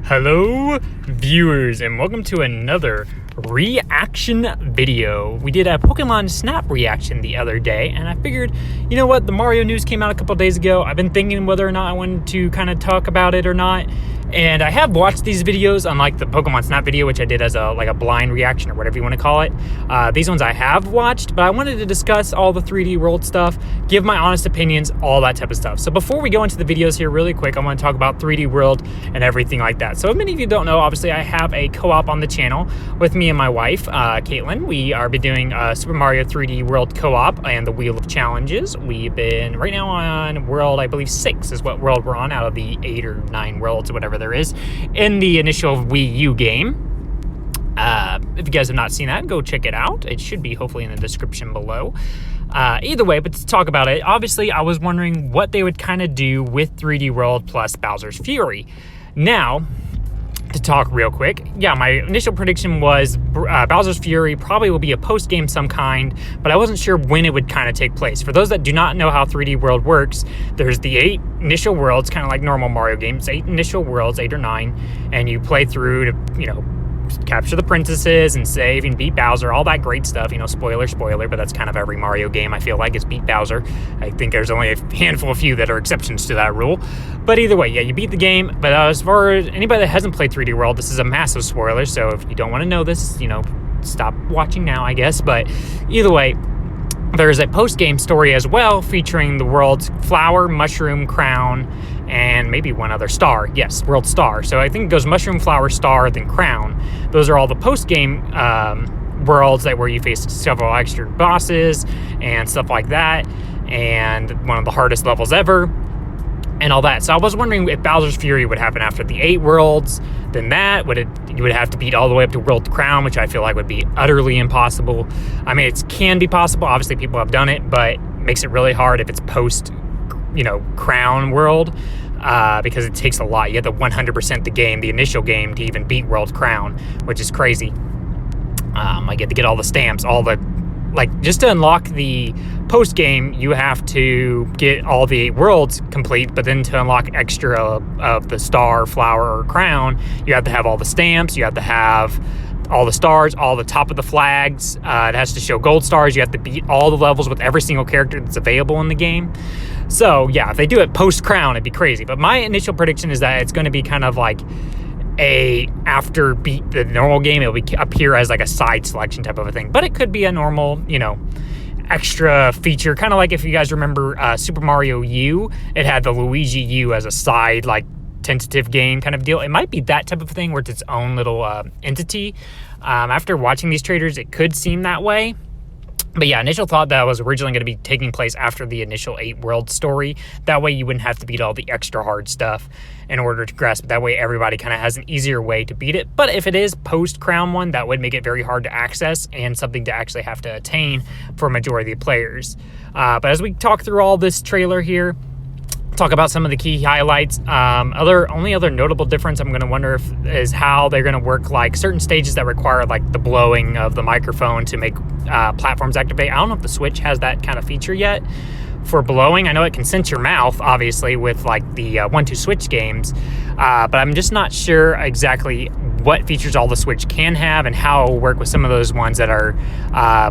Hello viewers, and welcome to another reaction video. We did a Pokemon Snap reaction the other day, and I figured, you know what, the Mario news came out a couple days ago. I've been thinking whether or not I wanted to kind of talk about it or not, and I have watched these videos, unlike the Pokemon Snap video, which I did as a blind reaction or whatever you want to call it. These ones I have watched, but I wanted to discuss all the 3D World stuff, give my honest opinions, all that type of stuff. So before we go into the videos here really quick, I want to talk about 3D World and everything like that. So if many of you don't know, obviously I have a co-op on the channel with me and my wife, Caitlin. We are doing Super Mario 3D World co-op and the Wheel of Challenges. We've been right now on world, I believe 6 is what world we're on out of the 8 or 9 worlds or whatever there is in the initial Wii U game. If you guys have not seen that, go check it out. It should be hopefully in the description below. Either way, but to talk about it, obviously I was wondering what they would kind of do with 3D World plus Bowser's Fury. Now, to talk real quick, yeah, my initial prediction was Bowser's Fury probably will be a post-game some kind, but I wasn't sure when it would kind of take place. For those that do not know how 3D World works, there's the 8 initial worlds, kind of like normal Mario games, 8 initial worlds, 8 or 9, and you play through to, you know, capture the princesses and save and beat Bowser, all that great stuff. You know, spoiler, but that's kind of every Mario game, I feel like, is beat Bowser. I think there's only a handful of few that are exceptions to that rule. But either way, yeah, you beat the game. But as far as anybody that hasn't played 3D World, this is a massive spoiler. So if you don't want to know this, you know, stop watching now, I guess. But either way, there's a post-game story as well featuring the world's flower, mushroom, crown, and maybe one other star. Yes, world star. So I think it goes mushroom, flower, star, then crown. Those are all the post-game worlds where you face several extra bosses and stuff like that, and one of the hardest levels ever, and all that. So I was wondering if Bowser's Fury would happen after the 8 worlds. Then that you would have to beat all the way up to World Crown, which I feel like would be utterly impossible. I mean, it can be possible. Obviously, people have done it, but it makes it really hard if it's post, you know, Crown World, because it takes a lot. You have to 100% the game, the initial game, to even beat World Crown, which is crazy. I get to get all the stamps, just to unlock the post game, you have to get all the 8 worlds complete, but then to unlock extra of the star, flower, or crown, you have to have all the stamps, you have to have all the stars, all the top of the flags. It has to show gold stars. You have to beat all the levels with every single character that's available in the game. So yeah, if they do it post crown, it'd be crazy. But my initial prediction is that it's going to be kind of like after beat the normal game, it'll appear as like a side selection type of a thing. But it could be a normal, you know, extra feature, kind of like if you guys remember Super Mario U, it had the Luigi U as a side, like, tentative game kind of deal. It might be that type of thing where it's its own little entity. After watching these trailers, it could seem that way. But yeah, initial thought that was originally going to be taking place after the initial 8 world story. That way you wouldn't have to beat all the extra hard stuff in order to grasp it. That way everybody kind of has an easier way to beat it. But if it is post-Crown one, that would make it very hard to access and something to actually have to attain for a majority of the players. But as we talk through all this trailer here, talk about some of the key highlights. Only other notable difference I'm going to wonder is how they're going to work like certain stages that require like the blowing of the microphone to make platforms activate. I don't know if the Switch has that kind of feature yet for blowing. I know it can sense your mouth, obviously, with like the 1-2 Switch games, but I'm just not sure exactly what features all the Switch can have and how it will work with some of those ones that are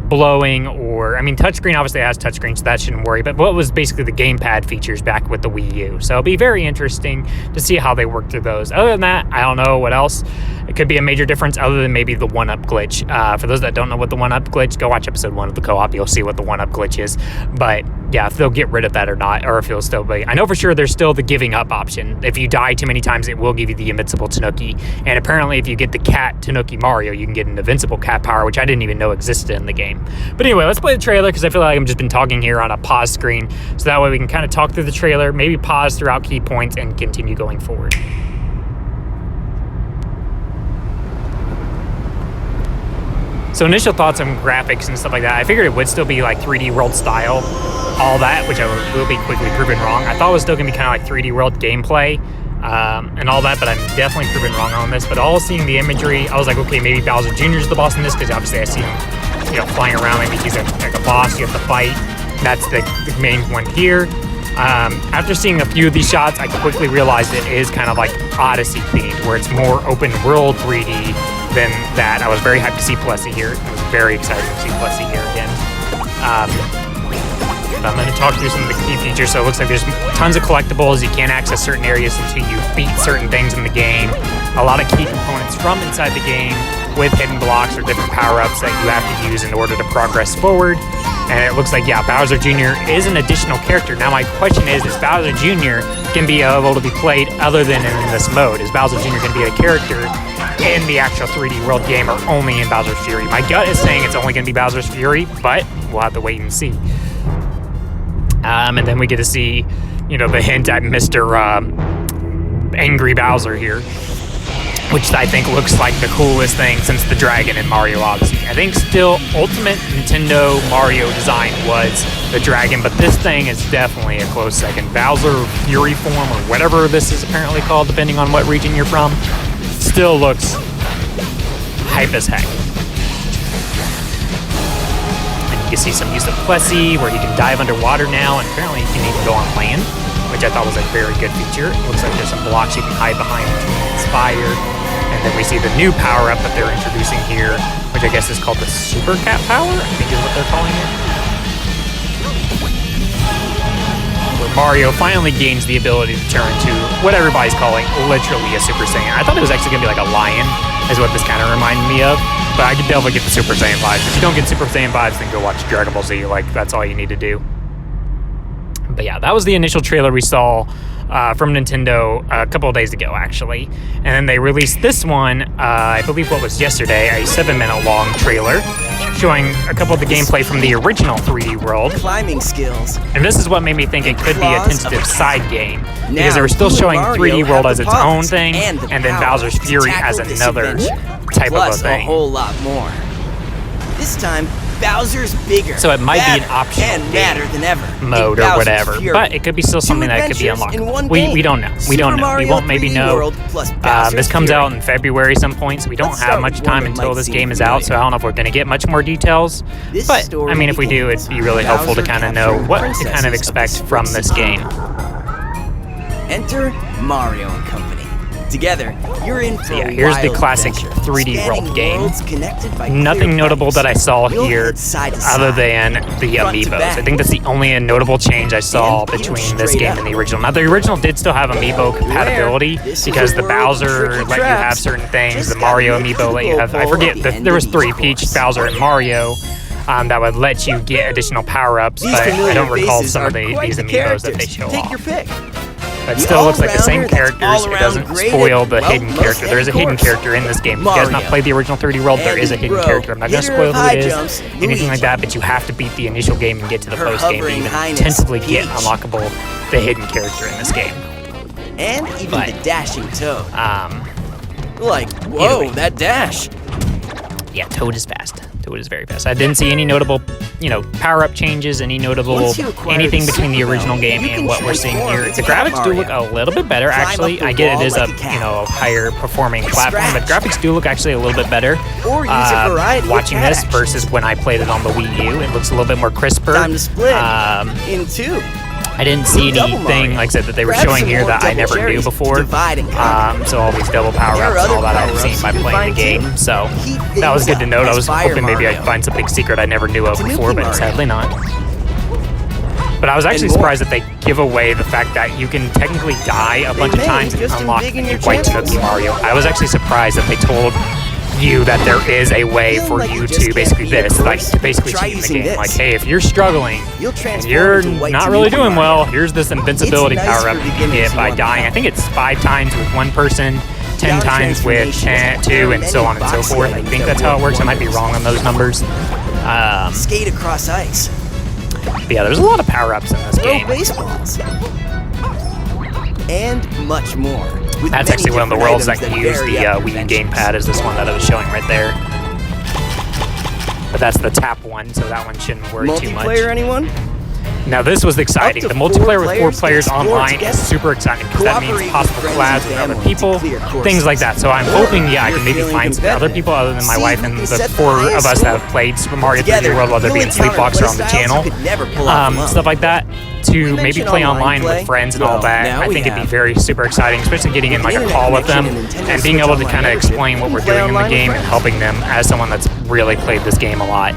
blowing, or, I mean, touchscreen obviously has touchscreen, so that shouldn't worry, but what was basically the gamepad features back with the Wii U. So it'll be very interesting to see how they work through those. Other than that, I don't know what else. It could be a major difference other than maybe the 1-up glitch. For those that don't know what the 1-up glitch, go watch episode 1 of the co-op. You'll see what the 1-up glitch is. But yeah, if they'll get rid of that or not, or if it'll still be. I know for sure there's still the giving up option. If you die too many times, it will give you the invincible Tanuki. And apparently if you get the cat Tanuki Mario, you can get an invincible cat power, which I didn't even know existed in the game. But anyway, let's play the trailer because I feel like I've just been talking here on a pause screen. So that way we can kind of talk through the trailer, maybe pause throughout key points and continue going forward. So initial thoughts on graphics and stuff like that, I figured it would still be like 3D World style, all that, which I will be quickly proven wrong. I thought it was still going to be kind of like 3D World gameplay and all that, but I'm definitely proven wrong on this. But all seeing the imagery, I was like, okay, maybe Bowser Jr. is the boss in this, because obviously I see him, you know, flying around. Maybe he's like a boss you have to fight. That's the main one here. After seeing a few of these shots, I quickly realized it is kind of like Odyssey themed, where it's more open world 3D than that. I was very hyped to see Plessy here. I was very excited to see Plessy here again. I'm going to talk through some of the key features. So it looks like there's tons of collectibles. You can't access certain areas until you beat certain things in the game. A lot of key components from inside the game with hidden blocks or different power-ups that you have to use in order to progress forward. And it looks like, yeah, Bowser Jr. is an additional character. Now my question is Bowser Jr. can be able to be played other than in this mode? Is Bowser Jr. going to be a character in the actual 3D World game or only in Bowser's Fury? My gut is saying it's only going to be Bowser's Fury, but we'll have to wait and see. And then we get to see, you know, the hint at Mr. Angry Bowser here, which I think looks like the coolest thing since the dragon in Mario Odyssey. I think still ultimate Nintendo Mario design was the dragon, but this thing is definitely a close second. Bowser Fury form, or whatever this is apparently called, depending on what region you're from, still looks hype as heck. You see some use of Plessy, where he can dive underwater now, and apparently he can even go on land, which I thought was a very good feature. It looks like there's some blocks you can hide behind to inspire. And then we see the new power-up that they're introducing here, which I guess is called the Super Cat Power, I think is what they're calling it. Where Mario finally gains the ability to turn to what everybody's calling literally a Super Saiyan. I thought it was actually going to be like a lion, is what this kind of reminded me of. But I could definitely get the Super Saiyan vibes. If you don't get Super Saiyan vibes, then go watch Dragon Ball Z. Like, that's all you need to do. But yeah, that was the initial trailer we saw from Nintendo a couple of days ago, actually. And then they released this one, I believe what was yesterday, a 7-minute long trailer showing a couple of the gameplay from the original 3D World. Climbing skills. And this is what made me think it could be a tentative side game, because they were still showing 3D World as its own thing, and then Bowser's Fury as another type of a thing. A whole lot more. This time, Bowser's bigger. So it might be an optional and madder than ever mode or whatever, but it could be still something that could be unlocked. We don't know. We don't know. We won't maybe know. This comes out in February some point, so we don't have much time until this game is out, so I don't know if we're going to get much more details. But, I mean, if we do, it'd be really helpful to kind of know what to kind of expect from this game. Enter Mario and Company. Together, you're in for yeah, here's the classic 3D World game. Nothing notable that I saw here other than the amiibos. I think that's the only notable change I saw between this game and the original. Now, the original did still have amiibo compatibility because the Bowser let you have certain things, the Mario amiibo let you have, I forget, there was 3, Peach, Bowser, and Mario. That would let you get additional power-ups, but I don't recall some of these amiibos that they show off. But it still looks like the same characters. It doesn't spoil the hidden character. There is a hidden character in this game. If you guys not played the original 3D World, there is a hidden character. I'm not going to spoil who it is, anything like that, but you have to beat the initial game and get to the post-game to even tentatively get unlockable the hidden character in this game. And even the dashing Toad. Like, whoa, that dash. Yeah, Toad is fast. Toad is very fast. I didn't see any notable, power-up changes, any notable anything between the original game and what we're seeing here. The graphics do look a little bit better, actually. I get it is a, higher performing platform, but graphics do look actually a little bit better. Watching this versus when I played it on the Wii U, it looks a little bit more crisper. Time to split in two. I didn't see anything, like I said, that they were showing here that I never knew before. So all these double power-ups and all that I've seen by playing the game. So that was good to note. I was hoping maybe I'd find some big secret I never knew of before, but sadly not. But I was actually surprised that they give away the fact that you can technically die a bunch of times and unlock the new White Tanuki Mario. I was actually surprised that they told you that there is a way for you to basically basically cheat in the game. Like, hey, if you're struggling and you're not really doing well, here's this invincibility power-up you can get by dying. I think it's 5 times with one person, 10 times with 2, and so on and so forth. I think that's how it works. I might be wrong on those numbers. Skate across ice. But yeah, there's a lot of power-ups in this game. Baseballs. And much more. That's actually one of the worlds that can use the Wii gamepad, is this one that I was showing right there. But that's the tap one, so that one shouldn't worry too much. Multiplayer, anyone? Now this was exciting. The multiplayer with 4 players online is super exciting because that means possible collabs with other people, things like that. So I'm hoping, I can maybe find some other people other than my wife and the 4 of us that have played Super Mario 3D World, whether it be in Sleepwalks or on the channel, stuff like that, to maybe play online with friends and all that. I think it'd be very super exciting, especially getting in like a call with them and being able to kind of explain what we're doing in the game and helping them as someone that's really played this game a lot.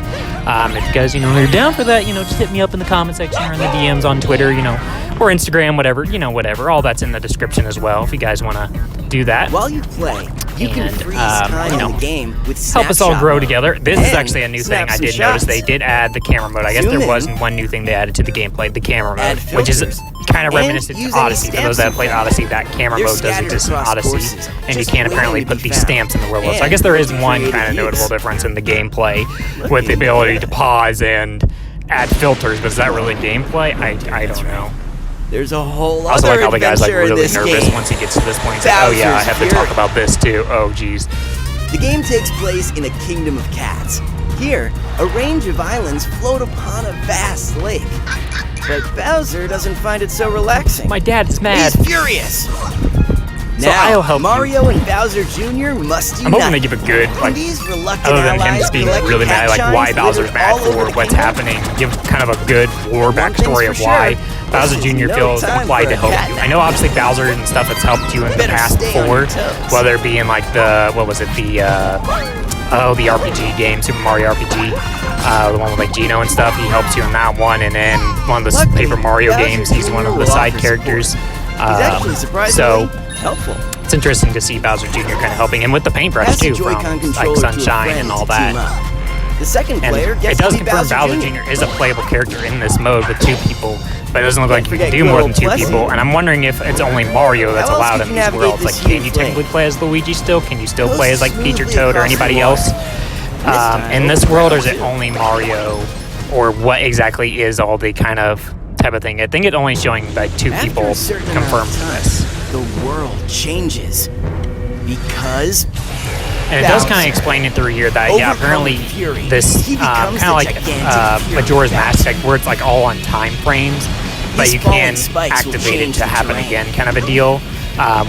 If you guys, are down for that, just hit me up in the comment section or in the DMs on Twitter, or Instagram, whatever, whatever. All that's in the description as well if you guys want to do that. While you play, you can freeze time in the game with help us all grow together. This is actually a new thing I did notice. They did add the camera mode. I guess there wasn't one new thing they added to the gameplay, the camera mode, which is kind of reminiscent to Odyssey. For those that have played Odyssey, that camera mode does exist in Odyssey, and you can apparently put these stamps in the world. So I guess there is one kind of notable difference in the gameplay with the ability to pause and add filters, but is that really gameplay? I don't know. There's a whole lot. I also like how the guy's like really nervous once he gets to this point. He's like, oh yeah, I have to talk about this too. Oh geez. The game takes place in a kingdom of cats. Here, a range of islands float upon a vast lake. But Bowser doesn't find it so relaxing. My dad's mad. He's furious. So I'll help Mario and Bowser Jr. must unite. I'm hoping they give a good, like, other than him just being really mad, like why Bowser's mad for what's happening, give kind of a good lore backstory of why Bowser Jr. feels implied to help you. I know obviously Bowser and stuff has helped you in the past before, whether it be in like the, the RPG game, Super Mario RPG, the one with like Geno and stuff, he helps you in that one, and then one of the Paper Mario games, he's one of the side characters. He's actually surprisingly helpful. It's interesting to see Bowser Jr. kind of helping him with the paintbrush too, from like Sunshine and all that. The second player and gets it does to be confirm Bowser Jr. is a playable character in this mode with 2 people, but it doesn't look like you can do more than 2 people. And I'm wondering if it's only Mario that's allowed in these worlds. Like, can you technically play as Luigi still? Can you still play as like Peach or Toad or anybody else in this world, or is it only Mario, or what exactly is all the kind of type of thing? I think it's only showing like 2 people confirmed for this. The world changes because and it does kind of explain it through here that apparently this kind of like Majora's Mask, like where it's like all on time frames, but you can activate it to happen again, kind of a deal.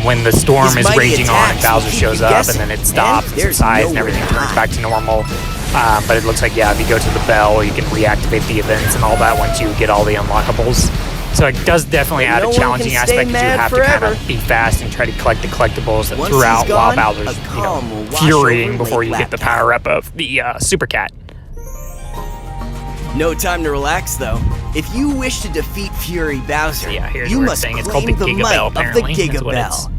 When the storm is raging on and Bowser shows up, and then it stops and subsides and everything turns back to normal. But it looks like, if you go to the bell, you can reactivate the events and all that once you get all the unlockables. So it does definitely add a challenging aspect, because you have to kind of be fast and try to collect the collectibles throughout while Bowser's furying before you get the power-up of the Super Cat. No time to relax, though. If you wish to defeat Fury Bowser, you must claim it's called the Giga Bell, of the Giga Bell.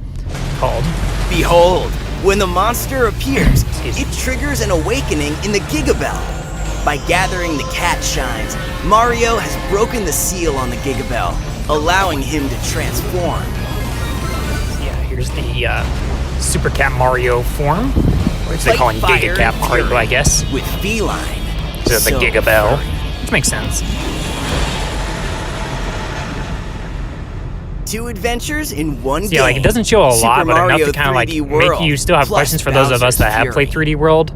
Called. Behold, when the monster appears, it triggers an awakening in the Giga Bell. By gathering the cat shines, Mario has broken the seal on the Giga Bell, allowing him to transform. Here's the Super Cat Mario form, which they call him Giga Cat Mario, I guess. With feline. So the Giga Bell, which makes sense. 2 adventures in one game. Yeah, like it doesn't show a lot, but enough to kind of like make you still have questions for those of us that have played 3D World,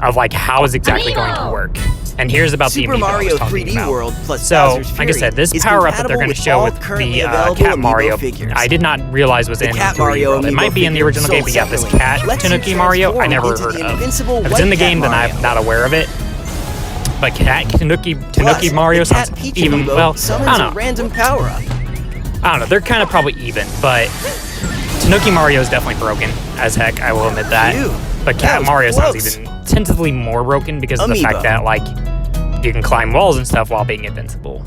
of like how is exactly going to work. And here's about the Super Mario 3D World plus so, like I said, this power-up that they're going to show with the Cat Mario, I did not realize was in 3D World. It might be in the original game, but this Cat Tanuki Mario, I never heard of. If it's in the game, then I'm not aware of it. But Cat Tanuki Mario sounds even, well, I don't know. Random power-up. I don't know, they're kind of probably even, but Tanuki Mario is definitely broken as heck, I will admit that. But Cat Mario sounds even tentatively more broken because of the fact that, like, you can climb walls and stuff while being invincible.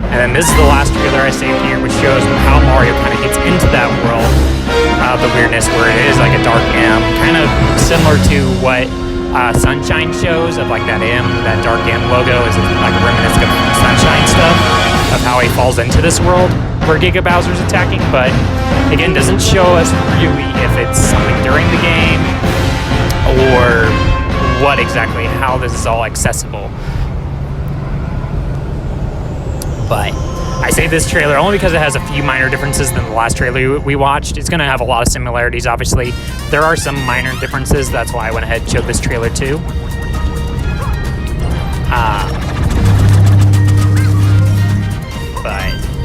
And then this is the last trailer I saved here, which shows how Mario kind of gets into that world of the weirdness where it is like a dark M, kind of similar to what Sunshine shows, of like that M, that dark M logo is like a reminiscent of Sunshine stuff, of how he falls into this world where Giga Bowser's attacking, but again, doesn't show us really if it's something during the game or what exactly, how this is all accessible. But I say this trailer only because it has a few minor differences than the last trailer we watched. It's going to have a lot of similarities, obviously. There are some minor differences, that's why I went ahead and showed this trailer too.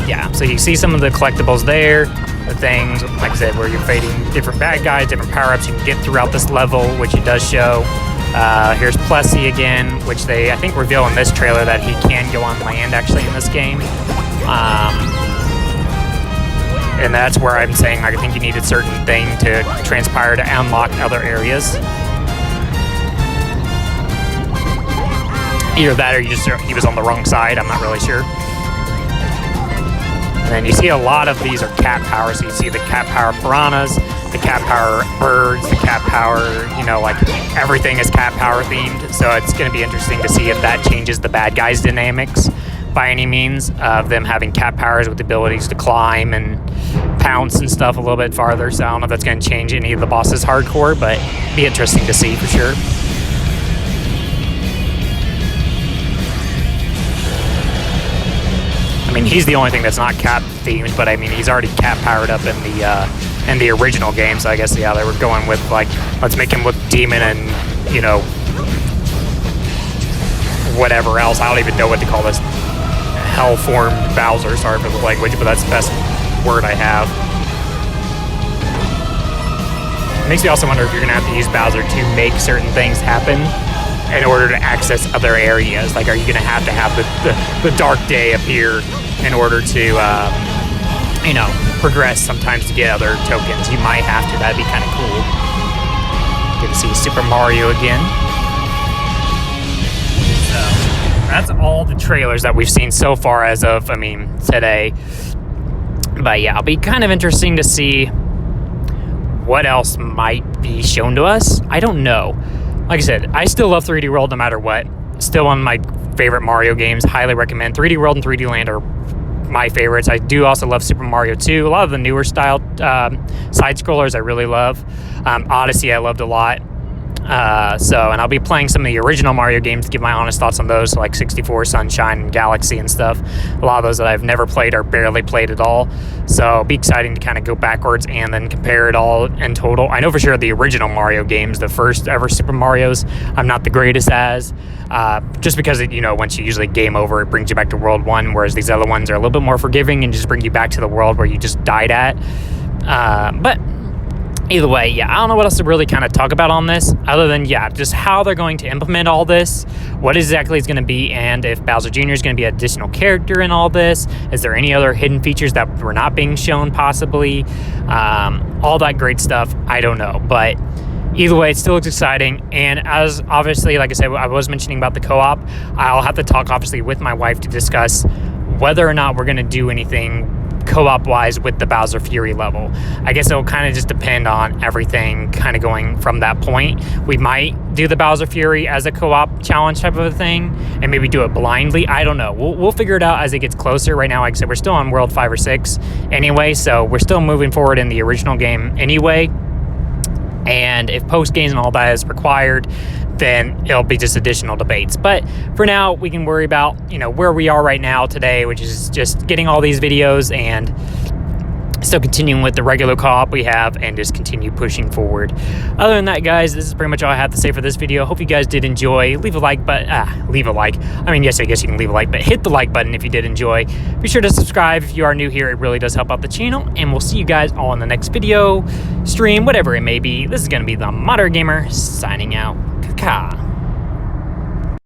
yeah, so you see some of the collectibles there, the things, like I said, where you're fighting different bad guys, different power-ups you can get throughout this level, which it does show. Here's Plessy again, which they, I think, reveal in this trailer that he can go on land, actually, in this game. And that's where I'm saying I think you need a certain thing to transpire to unlock other areas. Either that or he was on the wrong side, I'm not really sure. And then you see a lot of these are cat power, so you see the cat power piranhas, the cat power birds, the cat power, you know, like everything is cat power themed. So it's going to be interesting to see if that changes the bad guys' dynamics by any means, of them having cat powers with the abilities to climb and pounce and stuff a little bit farther. So I don't know if that's going to change any of the bosses hardcore, but be interesting to see for sure. I mean, he's the only thing that's not cat themed, but I mean, he's already cat powered up in the original game. So I guess, yeah, they were going with like, let's make him look demon and, you know, whatever else. I don't even know what to call this. Hell-formed Bowser, sorry for the language, but that's the best word I have. It makes me also wonder if you're gonna have to use Bowser to make certain things happen in order to access other areas. Like, are you gonna have the Dark Day appear in order to, you know, progress sometimes to get other tokens? You might have to. That'd be kind of cool. Good to see Super Mario again. That's all the trailers that we've seen so far as of, I mean, today. But yeah, it'll be kind of interesting to see what else might be shown to us. I don't know. Like I said, I still love 3D World no matter what. Still one of my favorite Mario games. Highly recommend. 3D World and 3D Land are my favorites. I do also love Super Mario 2. A lot of the newer style side-scrollers I really love. Odyssey I loved a lot. And I'll be playing some of the original Mario games to give my honest thoughts on those, like 64, Sunshine, and Galaxy and stuff. A lot of those that I've never played or barely played at all. So it'll be exciting to kind of go backwards and then compare it all in total. I know for sure the original Mario games, the first ever Super Marios, I'm not the greatest as. Just because, you know, once you usually game over, it brings you back to World 1, whereas these other ones are a little bit more forgiving and just bring you back to the world where you just died at. But either way, yeah, I don't know what else to really kind of talk about on this, other than, yeah, just how they're going to implement all this, what exactly it's going to be, and if Bowser Jr. is going to be an additional character in all this. Is there any other hidden features that were not being shown, possibly? All that great stuff, I don't know. But either way, it still looks exciting. And as obviously, like I said, I was mentioning about the co-op, I'll have to talk, obviously, with my wife to discuss whether or not we're going to do anything co-op wise with the Bowser Fury level. I guess it'll kind of just depend on everything kind of going from that point. We might do the Bowser Fury as a co-op challenge type of a thing and maybe do it blindly. I don't know. We'll figure it out as it gets closer. Right now, like I said, we're still on World 5 or 6 anyway, so we're still moving forward in the original game anyway. And if post games and all that is required, then it'll be just additional debates. But for now, we can worry about, you know, where we are right now today, which is just getting all these videos and still continuing with the regular co-op we have and just continue pushing forward. Other than that, guys, this is pretty much all I have to say for this video. Hope you guys did enjoy. Leave a like, leave a like. I mean, yes, I guess you can leave a like, but hit the like button if you did enjoy. Be sure to subscribe if you are new here. It really does help out the channel, and we'll see you guys all in the next video, stream, whatever it may be. This is going to be the Modern Gamer signing out. Ka-ka.